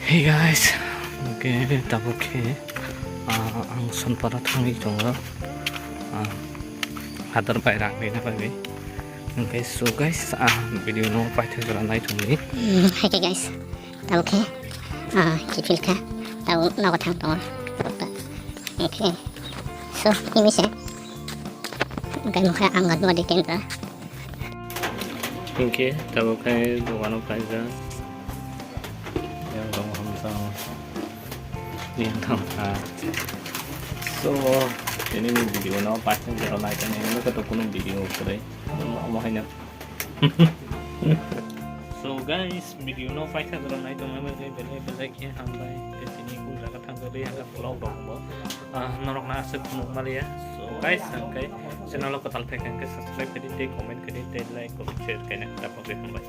Hey guys, oke, ang sunpara tangi jongo, hadar bayrang ni na baby. Okay, so guys, video no paithe jora nai jongi. Hai guys, tao ke, kipil ka, tao nawa thang tong. Okay, so ini sih, kayak muka angkat dua di kendra. Okay, tabo kai dogano paisa. Yang dong hamsang. Yang dong. So ini video no paithe jora nai kan ini ko to kuno video kare. Mo hanya. So guys, video no paithe jora nai to me bele ke hambai ke sini ku jaga thang dole hanga vlog dong. Norok na asep kuno malia. So guys, okay. Channel ko tal thek ke subscribe kari te comment kari te like ko share kene ta ko be hambai.